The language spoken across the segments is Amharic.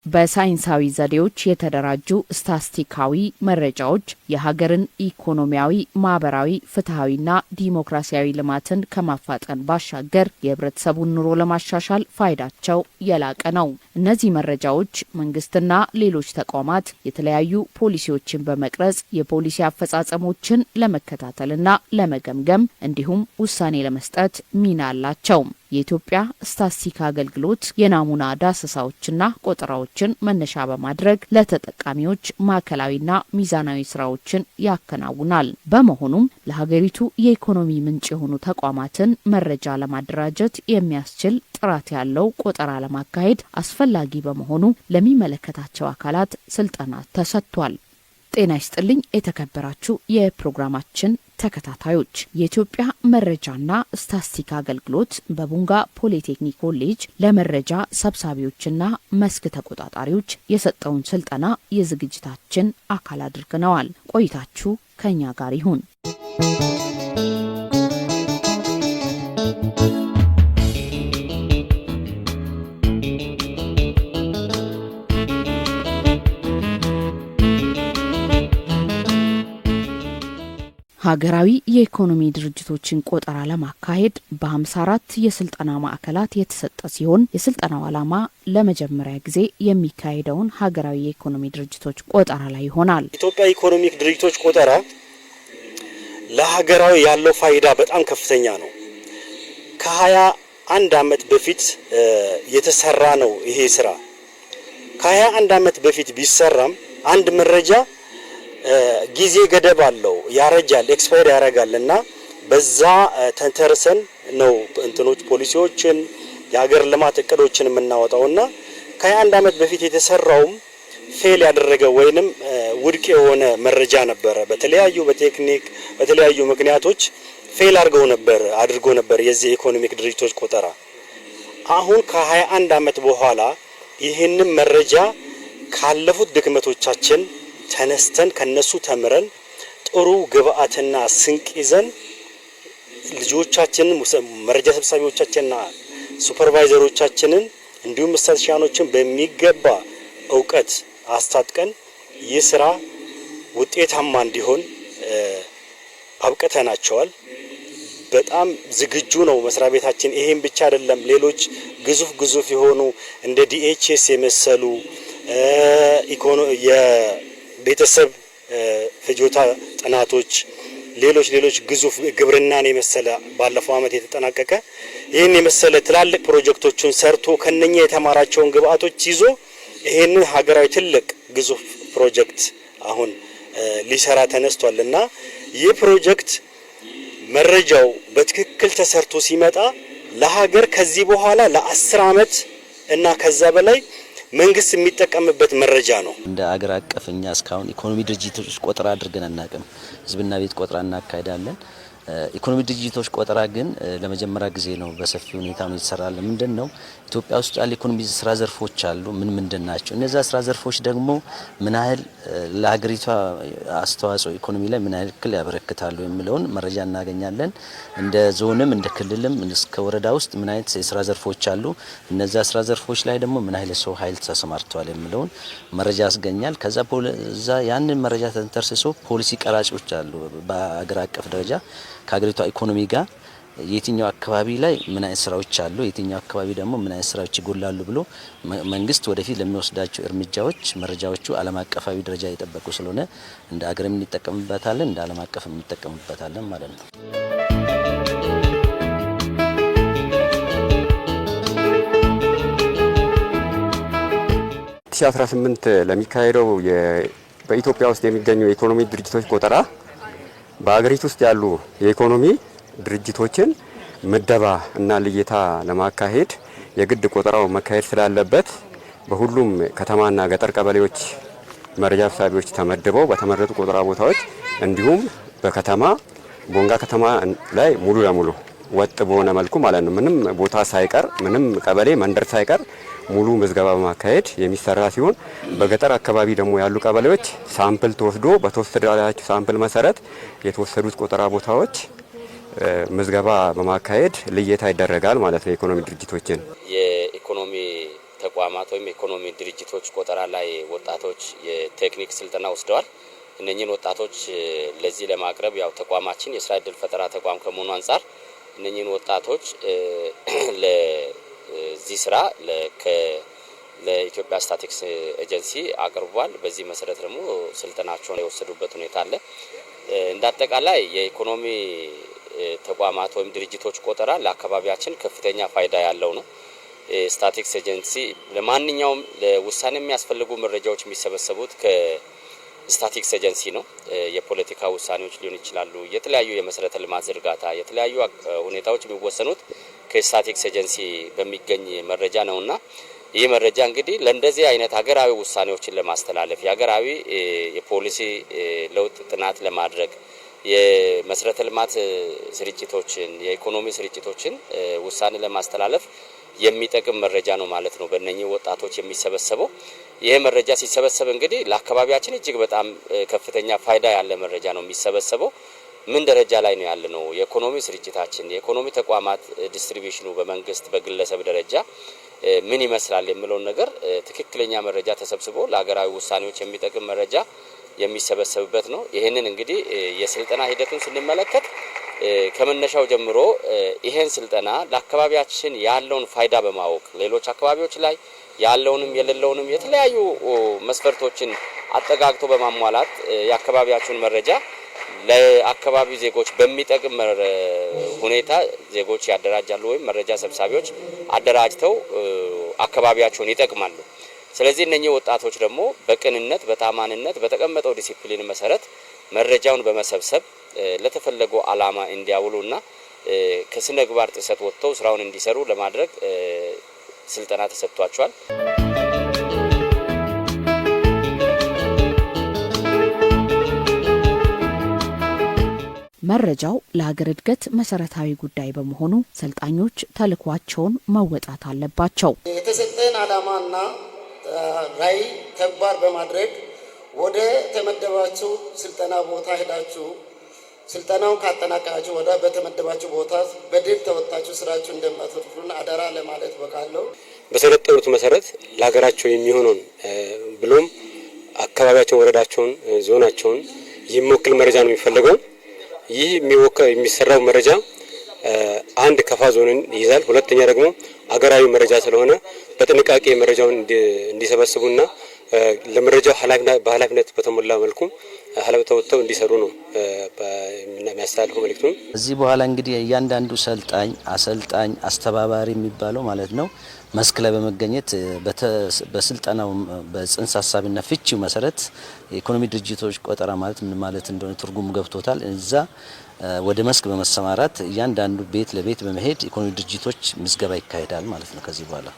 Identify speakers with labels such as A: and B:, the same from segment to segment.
A: በሳይንሳዊ ዘዴዎች የተደራጁ ስታቲስቲካዊ መረጃዎች የሀገርን ኢኮኖሚያዊ፣ ማህበራዊ፣ ፍትሃዊና ዲሞክራሲያዊ ልማትን ከማፋጠን ባሻገር የህብረተሰቡን ኑሮ ለማሻሻል ፋይዳቸው የላቀ ነው። እነዚህ መረጃዎች መንግስትና ሌሎች ተቋማት የተለያዩ ፖሊሲዎችን በመቅረጽ የፖሊሲ አፈጻጸሞችን ለመከታተልና ለመገምገም እንዲሁም ውሳኔ ለመስጠት ሚና አላቸው። የኢትዮጵያ ስታቲስቲካ አገልግሎት የናሙና ዳሰሳዎችና ቆጠራዎችን መነሻ በማድረግ ለተጠቃሚዎች ማዕከላዊና ሚዛናዊ ስራዎችን ያከናውናል። በመሆኑም ለሀገሪቱ የኢኮኖሚ ምንጭ የሆኑ ተቋማትን መረጃ ለማደራጀት የሚያስችል ጥራት ያለው ቆጠራ ለማካሄድ አስፈላጊ በመሆኑ ለሚመለከታቸው አካላት ስልጠና ተሰጥቷል። ጤና ይስጥልኝ የተከበራችሁ የፕሮግራማችን ተከታታዮች፣ የኢትዮጵያ መረጃና ስታቲስቲካ አገልግሎት በቡንጋ ፖሊቴክኒክ ኮሌጅ ለመረጃ ሰብሳቢዎችና መስክ ተቆጣጣሪዎች የሰጠውን ስልጠና የዝግጅታችን አካል አድርገነዋል። ቆይታችሁ ከኛ ጋር ይሁን። ሀገራዊ የኢኮኖሚ ድርጅቶችን ቆጠራ ለማካሄድ በ54 የስልጠና ማዕከላት የተሰጠ ሲሆን የስልጠናው ዓላማ ለመጀመሪያ ጊዜ የሚካሄደውን ሀገራዊ የኢኮኖሚ ድርጅቶች ቆጠራ ላይ ይሆናል።
B: ኢትዮጵያ ኢኮኖሚክ ድርጅቶች ቆጠራ ለሀገራዊ ያለው ፋይዳ በጣም ከፍተኛ ነው። ከ21 ዓመት በፊት የተሰራ ነው ይሄ ስራ። ከ21 ዓመት በፊት ቢሰራም አንድ መረጃ ጊዜ ገደብ አለው፣ ያረጃል፣ ኤክስፓየር ያረጋልና በዛ ተንተርሰን ነው እንትኖች ፖሊሲዎችን የሀገር ልማት እቅዶችን የምናወጣውና ከ21 ዓመት በፊት የተሰራውም ፌል ያደረገ ወይንም ውድቅ የሆነ መረጃ ነበረ። በተለያዩ በቴክኒክ በተለያዩ ምክንያቶች ፌል አድርጎ ነበር የዚህ ኢኮኖሚክ ድርጅቶች ቆጠራ። አሁን ከ21 ዓመት በኋላ ይህንን መረጃ ካለፉት ድክመቶቻችን ተነስተን ከነሱ ተምረን ጥሩ ግብአትና ስንቅ ይዘን ልጆቻችንን መረጃ ሰብሳቢዎቻችንና ሱፐርቫይዘሮቻችንን እንዲሁም ስታቲስቲሻኖችን በሚገባ ዕውቀት አስታጥቀን ይህ ስራ ውጤታማ እንዲሆን አብቅተናቸዋል። በጣም ዝግጁ ነው መስሪያ ቤታችን። ይሄን ብቻ አይደለም፣ ሌሎች ግዙፍ የሆኑ እንደ ዲኤችኤስ የመሰሉ ቤተሰብ ፍጆታ ጥናቶች፣ ሌሎች ግዙፍ ግብርናን የመሰለ ባለፈው አመት የተጠናቀቀ ይህን የመሰለ ትላልቅ ፕሮጀክቶችን ሰርቶ ከነኛ የተማራቸውን ግብአቶች ይዞ ይሄንን ሀገራዊ ትልቅ ግዙፍ ፕሮጀክት አሁን ሊሰራ ተነስቷልና ይህ ፕሮጀክት መረጃው በትክክል ተሰርቶ ሲመጣ ለሀገር ከዚህ በኋላ ለ10 አመት እና ከዛ በላይ መንግስት የሚጠቀምበት መረጃ ነው።
C: እንደ አገር አቀፍኛ እስካሁን ኢኮኖሚ ድርጅቶች ቆጠራ አድርገን አናውቅም። ህዝብና ቤት ቆጠራ እናካሄዳለን። ኢኮኖሚ ድርጅቶች ቆጠራ ግን ለመጀመሪያ ጊዜ ነው። በሰፊ ሁኔታ ነው ይሰራል። ምንድነው ኢትዮጵያ ውስጥ ያሉ ኢኮኖሚ ስራ ዘርፎች አሉ። ምን ናቸው እነዛ ስራ ዘርፎች? ደግሞ ምን ያህል ለሀገሪቷ አስተዋጽኦ ኢኮኖሚ ላይ ምን ያህል ያበረክታሉ የሚለውን መረጃ እናገኛለን። እንደ ዞንም እንደ ክልልም እስከ ወረዳ ውስጥ ምን አይነት የስራ ዘርፎች አሉ፣ እነዛ ስራ ዘርፎች ላይ ደግሞ ምን ያህል ሰው ኃይል ተሰማርተዋል የሚለውን መረጃ ያስገኛል። ከዛ ያንን መረጃ ተንተርሶ ፖሊሲ ቀራጮች አሉ በአገር አቀፍ ደረጃ ከሀገሪቷ ኢኮኖሚ ጋር የትኛው አካባቢ ላይ ምን አይነት ስራዎች አሉ፣ የትኛው አካባቢ ደግሞ ምን አይነት ስራዎች ይጎላሉ ብሎ መንግስት ወደፊት ለሚወስዳቸው እርምጃዎች መረጃዎቹ ዓለም አቀፋዊ ደረጃ የጠበቁ ስለሆነ እንደ ሀገርም እንጠቀምበታለን፣ እንደ ዓለም አቀፍም እንጠቀምበታለን ማለት ነው።
D: 2018 ለሚካሄደው በኢትዮጵያ ውስጥ የሚገኙ የኢኮኖሚ ድርጅቶች ቆጠራ በአገሪቱ ውስጥ ያሉ የኢኮኖሚ ድርጅቶችን ምደባ እና ልየታ ለማካሄድ የግድ ቆጠራው መካሄድ ስላለበት በሁሉም ከተማና ገጠር ቀበሌዎች መረጃ ሰብሳቢዎች ተመድበው በተመረጡ ቆጠራ ቦታዎች እንዲሁም በከተማ ቦንጋ ከተማ ላይ ሙሉ ለሙሉ ወጥ በሆነ መልኩ ማለት ነው ምንም ቦታ ሳይቀር ምንም ቀበሌ መንደር ሳይቀር ሙሉ ምዝገባ በማካሄድ የሚሰራ ሲሆን በገጠር አካባቢ ደግሞ ያሉ ቀበሌዎች ሳምፕል ተወስዶ በተወሰደላቸው ሳምፕል መሰረት የተወሰዱት ቆጠራ ቦታዎች ምዝገባ በማካሄድ ልየታ ይደረጋል ማለት ነው። የኢኮኖሚ ድርጅቶችን
E: የኢኮኖሚ ተቋማት ወይም ኢኮኖሚ ድርጅቶች ቆጠራ ላይ ወጣቶች የቴክኒክ ስልጠና ወስደዋል። እነኚህን ወጣቶች ለዚህ ለማቅረብ ያው ተቋማችን የስራ ዕድል ፈጠራ ተቋም ከመሆኑ አንፃር እነኚህን ወጣቶች ለዚህ ስራ ለኢትዮጵያ ስታቲክስ ኤጀንሲ አቅርቧል። በዚህ መሰረት ደግሞ ስልጠናቸውን የወሰዱበት ሁኔታ አለ። እንዳጠቃላይ የኢኮኖሚ ተቋማት ወይም ድርጅቶች ቆጠራ ለአካባቢያችን ከፍተኛ ፋይዳ ያለው ነው። ስታቲክስ ኤጀንሲ ለማንኛውም ለውሳኔ የሚያስፈልጉ መረጃዎች የሚሰበሰቡት ከስታቲክስ ኤጀንሲ ነው። የፖለቲካ ውሳኔዎች ሊሆኑ ይችላሉ። የተለያዩ የመሰረተ ልማት ዝርጋታ፣ የተለያዩ ሁኔታዎች የሚወሰኑት ከስታቲክስ ኤጀንሲ በሚገኝ መረጃ ነውና ይህ መረጃ እንግዲህ ለእንደዚህ አይነት ሀገራዊ ውሳኔዎችን ለማስተላለፍ የሀገራዊ የፖሊሲ ለውጥ ጥናት ለማድረግ የመሰረተ ልማት ስርጭቶችን የኢኮኖሚ ስርጭቶችን ውሳኔ ለማስተላለፍ የሚጠቅም መረጃ ነው ማለት ነው። በእነኚህ ወጣቶች የሚሰበሰበው ይሄ መረጃ ሲሰበሰብ እንግዲህ ለአካባቢያችን እጅግ በጣም ከፍተኛ ፋይዳ ያለ መረጃ ነው የሚሰበሰበው። ምን ደረጃ ላይ ነው ያለ ነው የኢኮኖሚ ስርጭታችን የኢኮኖሚ ተቋማት ዲስትሪቢዩሽኑ በመንግስት በግለሰብ ደረጃ ምን ይመስላል የሚለውን ነገር ትክክለኛ መረጃ ተሰብስቦ ለሀገራዊ ውሳኔዎች የሚጠቅም መረጃ የሚሰበሰብበት ነው። ይሄንን እንግዲህ የስልጠና ሂደቱን ስንመለከት ከመነሻው ጀምሮ ይሄን ስልጠና ለአካባቢያችን ያለውን ፋይዳ በማወቅ ሌሎች አካባቢዎች ላይ ያለውንም የሌለውንም የተለያዩ መስፈርቶችን አጠጋግቶ በማሟላት የአካባቢያችን መረጃ ለአካባቢው ዜጎች በሚጠቅም ሁኔታ ዜጎች ያደራጃሉ ወይም መረጃ ሰብሳቢዎች አደራጅተው አካባቢያቸውን ይጠቅማሉ። ስለዚህ እነኚህ ወጣቶች ደግሞ በቅንነት በታማኝነት በተቀመጠው ዲሲፕሊን መሰረት መረጃውን በመሰብሰብ ለተፈለገው ዓላማ እንዲያውሉና ከስነ ምግባር ጥሰት ወጥተው ስራውን እንዲሰሩ ለማድረግ ስልጠና ተሰጥቷቸዋል።
A: መረጃው ለሀገር እድገት መሰረታዊ ጉዳይ በመሆኑ ሰልጣኞች ተልዕኳቸውን መወጣት አለባቸው።
F: የተሰጠን ዓላማና ራዕይ ተግባር በማድረግ ወደ ተመደባችሁ ስልጠና ቦታ ሄዳችሁ ስልጠናውን ካጠናቀቃችሁ ወደ በተመደባችሁ ቦታ በድል ተወጣችሁ ስራችሁ እንደምታተርፉን አደራ ለማለት በቃለሁ።
B: በሰለጠኑት መሰረት ለሀገራቸው የሚሆነውን ብሎም አካባቢያቸውን፣ ወረዳቸውን፣ ዞናቸውን የሚወክል መረጃ ነው የሚፈልገው። ይህ የሚሰራው መረጃ አንድ ከፋ ዞንን ይይዛል። ሁለተኛ ደግሞ አገራዊ መረጃ ስለሆነ በጥንቃቄ መረጃውን እንዲሰበስቡና ለመረጃው በኃላፊነት በተሞላ መልኩ ኃላፊነት ተወጥተው እንዲሰሩ ነው የሚያስተላልፈው መልእክቱ።
C: እዚህ በኋላ እንግዲህ እያንዳንዱ ሰልጣኝ፣ አሰልጣኝ፣ አስተባባሪ የሚባለው ማለት ነው መስክ ላይ በመገኘት በስልጠናው በጽንሰ ሀሳብና ፍቺው መሰረት የኢኮኖሚ ድርጅቶች ቆጠራ ማለት ምን ማለት እንደሆነ ትርጉሙ ገብቶታል። እዛ ወደ መስክ በመሰማራት እያንዳንዱ ቤት ለቤት በመሄድ ኢኮኖሚ ድርጅቶች ምዝገባ ይካሄዳል ማለት ነው ከዚህ በኋላ።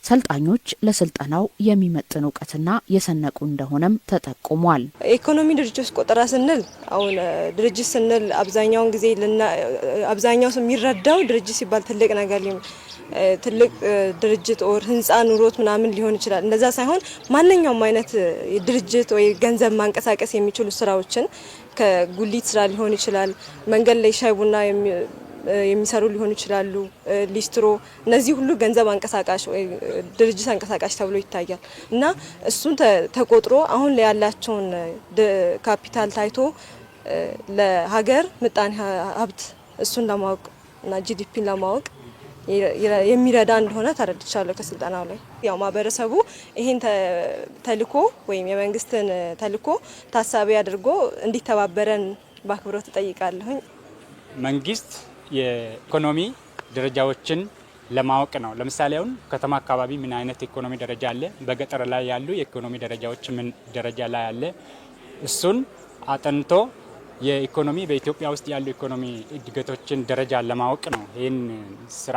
A: ሰልጣኞች ለስልጠናው የሚመጥን እውቀትና የሰነቁ እንደሆነም ተጠቁሟል።
G: ኢኮኖሚ ድርጅቶች ቆጠራ ስንል አሁን ድርጅት ስንል አብዛኛውን ጊዜ አብዛኛው ሰው የሚረዳው ድርጅት ሲባል ትልቅ ነገር ትልቅ ድርጅት ኦር ህንጻ ኑሮት ምናምን ሊሆን ይችላል። እንደዛ ሳይሆን ማንኛውም አይነት ድርጅት ወይ ገንዘብ ማንቀሳቀስ የሚችሉ ስራዎችን ከጉሊት ስራ ሊሆን ይችላል፣ መንገድ ላይ ሻይ ቡና የሚሰሩ ሊሆኑ ይችላሉ፣ ሊስትሮ፣ እነዚህ ሁሉ ገንዘብ አንቀሳቃሽ ወይ ድርጅት አንቀሳቃሽ ተብሎ ይታያል እና እሱን ተቆጥሮ አሁን ላይ ያላቸውን ካፒታል ታይቶ ለሀገር ምጣኔ ሀብት እሱን ለማወቅ እና ጂዲፒን ለማወቅ የሚረዳ እንደሆነ ተረድቻለሁ ከስልጠናው ላይ። ያው ማህበረሰቡ ይሄን ተልዕኮ ወይም የመንግስትን ተልዕኮ ታሳቢ አድርጎ እንዲተባበረን በአክብሮት እጠይቃለሁኝ።
H: መንግስት የኢኮኖሚ ደረጃዎችን ለማወቅ ነው። ለምሳሌ አሁን ከተማ አካባቢ ምን አይነት ኢኮኖሚ ደረጃ አለ፣ በገጠር ላይ ያሉ የኢኮኖሚ ደረጃዎች ምን ደረጃ ላይ አለ፣ እሱን አጥንቶ የኢኮኖሚ በኢትዮጵያ ውስጥ ያሉ ኢኮኖሚ እድገቶችን ደረጃ ለማወቅ ነው ይህን ስራ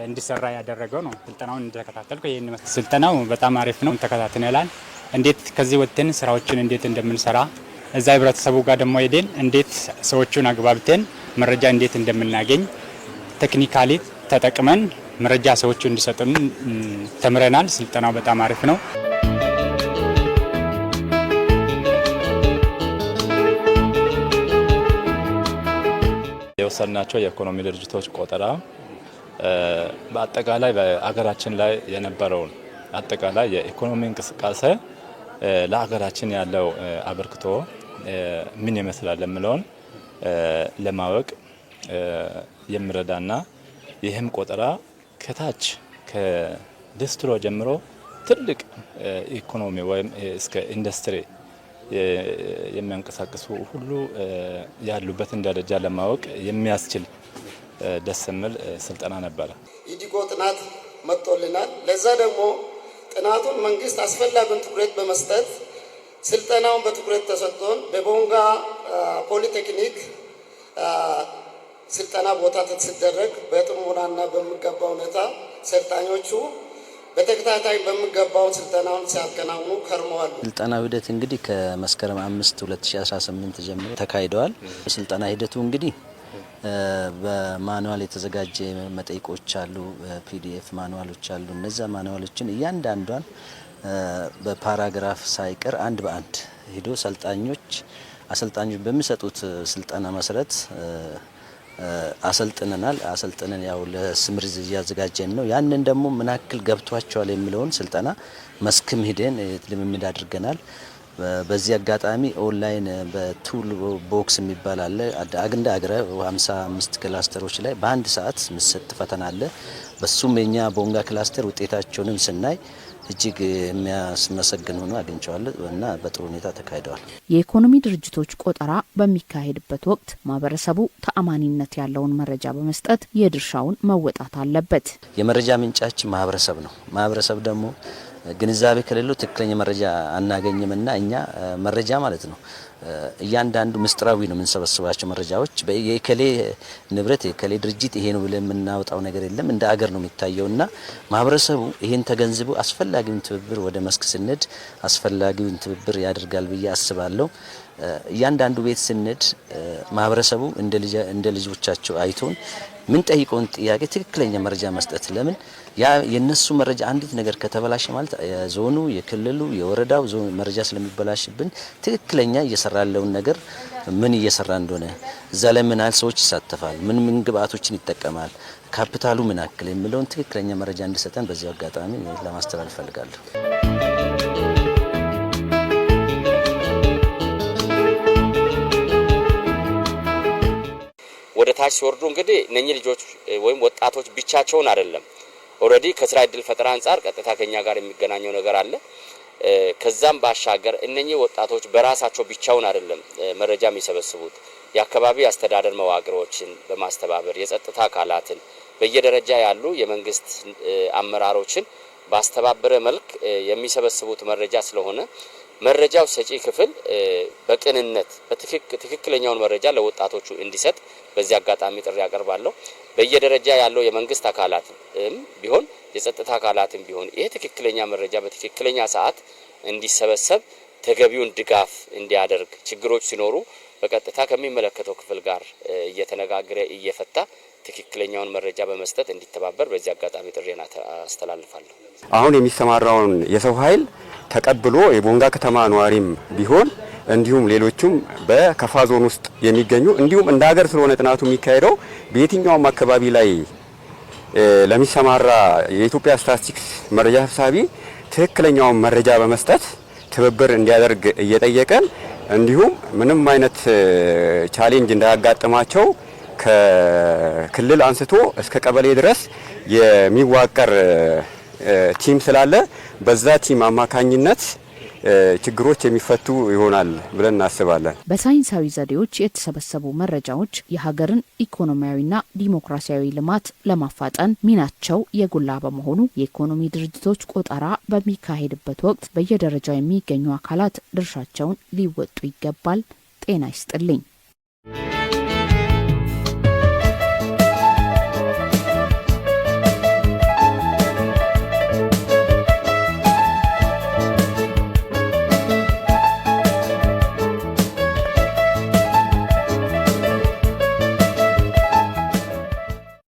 H: እንዲሰራ ያደረገው ነው። ስልጠናውን እንደተከታተልኩ ይህን ስልጠናው በጣም አሪፍ ነው። ተከታትለናል። እንዴት ከዚህ ወጥተን ስራዎችን እንዴት እንደምንሰራ እዛ ህብረተሰቡ ጋር ደግሞ ሄደን እንዴት ሰዎቹን አግባብተን መረጃ እንዴት እንደምናገኝ ቴክኒካሊ ተጠቅመን መረጃ ሰዎቹ እንዲሰጡን ተምረናል። ስልጠናው በጣም አሪፍ ነው።
I: የወሰድናቸው የኢኮኖሚ ድርጅቶች ቆጠራ በአጠቃላይ በአገራችን ላይ የነበረውን አጠቃላይ የኢኮኖሚ እንቅስቃሴ ለሀገራችን ያለው አበርክቶ ምን ይመስላል የሚለውን ለማወቅ የሚረዳና ይህም ቆጠራ ከታች ከዲስትሮ ጀምሮ ትልቅ ኢኮኖሚ ወይም እስከ ኢንዱስትሪ የሚያንቀሳቅሱ ሁሉ ያሉበትን ደረጃ ለማወቅ የሚያስችል ደስ የሚል ስልጠና ነበረ።
F: ኢዲጎ ጥናት መጥቶልናል። ለዛ ደግሞ ጥናቱን መንግስት አስፈላጊውን ትኩረት በመስጠት ስልጠናውን በትኩረት ተሰጥቶን በቦንጋ ፖሊቴክኒክ ስልጠና ቦታ ሲደረግ በጥሞናና በሚገባ ሁኔታ ሰልጣኞቹ በተከታታይ በሚገባው ስልጠናውን ሲያከናውኑ ከርመዋል።
C: ስልጠና ሂደት እንግዲህ ከመስከረም 5 2018 ጀምሮ ተካሂደዋል። ስልጠና ሂደቱ እንግዲህ በማኑዋል የተዘጋጀ መጠይቆች አሉ፣ ፒዲኤፍ ማኑዋሎች አሉ። እነዛ ማኑዋሎችን እያንዳንዷን በፓራግራፍ ሳይቀር አንድ በአንድ ሄዶ አሰልጣኞች በሚሰጡት ስልጠና መሰረት አሰልጥነን ያው ለስምርዝ እያዘጋጀን ነው። ያንን ደግሞ ምን ያክል ገብቷቸዋል የሚለውን ስልጠና መስክም ሂደን ልምምድ አድርገናል። በዚህ አጋጣሚ ኦንላይን በቱል ቦክስ የሚባል አለ። እንደ አገረ 55 ክላስተሮች ላይ በአንድ ሰዓት የሚሰጥ ፈተና አለ። በሱም የኛ ቦንጋ ክላስተር ውጤታቸውንም ስናይ እጅግ የሚያስመሰግን ሆኖ አግኝቸዋለሁ እና በጥሩ ሁኔታ ተካሂደዋል።
A: የኢኮኖሚ ድርጅቶች ቆጠራ በሚካሄድበት ወቅት ማህበረሰቡ ተአማኒነት ያለውን መረጃ በመስጠት የድርሻውን መወጣት አለበት።
C: የመረጃ ምንጫችን ማህበረሰብ ነው። ማህበረሰብ ደግሞ ግንዛቤ ከሌለው ትክክለኛ መረጃ አናገኝምና እኛ መረጃ ማለት ነው እያንዳንዱ ምስጥራዊ ነው የምንሰበስባቸው መረጃዎች። የከሌ ንብረት የከሌ ድርጅት ይሄ ነው ብለን የምናወጣው ነገር የለም። እንደ አገር ነው የሚታየውና ማህበረሰቡ ይሄን ተገንዝቦ አስፈላጊውን ትብብር ወደ መስክ ስንሄድ አስፈላጊውን ትብብር ያደርጋል ብዬ አስባለሁ። እያንዳንዱ ቤት ስንሄድ ማህበረሰቡ እንደ ልጆቻቸው አይቶን ምን ጠይቀውን ጥያቄ ትክክለኛ መረጃ መስጠት። ለምን ያ የነሱ መረጃ አንዲት ነገር ከተበላሸ ማለት የዞኑ የክልሉ የወረዳው ዞን መረጃ ስለሚበላሽብን ትክክለኛ እየሰራለውን ነገር ምን እየሰራ እንደሆነ እዛ ላይ ምን ያህል ሰዎች ይሳተፋል፣ ምን ግብአቶችን ይጠቀማል፣ ካፒታሉ ምን ያክል የሚለውን ትክክለኛ መረጃ እንዲሰጠን በዚህ አጋጣሚ ለማስተላለፍ ፈልጋለሁ።
E: ወደ ታች ሲወርዱ እንግዲህ እነኚህ ልጆች ወይም ወጣቶች ብቻቸውን አይደለም። ኦሬዲ ከስራ እድል ፈጠራ አንጻር ቀጥታ ከኛ ጋር የሚገናኘው ነገር አለ። ከዛም ባሻገር እነኚህ ወጣቶች በራሳቸው ብቻውን አይደለም መረጃ የሚሰበስቡት። የአካባቢ አስተዳደር መዋቅሮችን በማስተባበር የጸጥታ አካላትን በየደረጃ ያሉ የመንግስት አመራሮችን ባስተባበረ መልክ የሚሰበስቡት መረጃ ስለሆነ መረጃው ሰጪ ክፍል በቅንነት ትክክለኛውን መረጃ ለወጣቶቹ እንዲሰጥ በዚህ አጋጣሚ ጥሪ ያቀርባለሁ። በየደረጃ ያለው የመንግስት አካላትም ቢሆን የጸጥታ አካላትም ቢሆን ይሄ ትክክለኛ መረጃ በትክክለኛ ሰዓት እንዲሰበሰብ ተገቢውን ድጋፍ እንዲያደርግ፣ ችግሮች ሲኖሩ በቀጥታ ከሚመለከተው ክፍል ጋር እየተነጋገረ እየፈታ ትክክለኛውን መረጃ በመስጠት እንዲተባበር በዚህ አጋጣሚ ጥሪና አስተላልፋለሁ።
D: አሁን የሚሰማራውን የሰው ኃይል ተቀብሎ የቦንጋ ከተማ ነዋሪም ቢሆን እንዲሁም ሌሎችም በከፋ ዞን ውስጥ የሚገኙ እንዲሁም እንደ ሀገር ስለሆነ ጥናቱ የሚካሄደው በየትኛውም አካባቢ ላይ ለሚሰማራ የኢትዮጵያ ስታቲስቲክስ መረጃ ሰብሳቢ ትክክለኛውን መረጃ በመስጠት ትብብር እንዲያደርግ እየጠየቀን እንዲሁም ምንም አይነት ቻሌንጅ እንዳያጋጥማቸው ከክልል አንስቶ እስከ ቀበሌ ድረስ የሚዋቀር ቲም ስላለ በዛ ቲም አማካኝነት ችግሮች የሚፈቱ ይሆናል ብለን እናስባለን።
A: በሳይንሳዊ ዘዴዎች የተሰበሰቡ መረጃዎች የሀገርን ኢኮኖሚያዊና ዲሞክራሲያዊ ልማት ለማፋጠን ሚናቸው የጎላ በመሆኑ የኢኮኖሚ ድርጅቶች ቆጠራ በሚካሄድበት ወቅት በየደረጃው የሚገኙ አካላት ድርሻቸውን ሊወጡ ይገባል። ጤና ይስጥልኝ።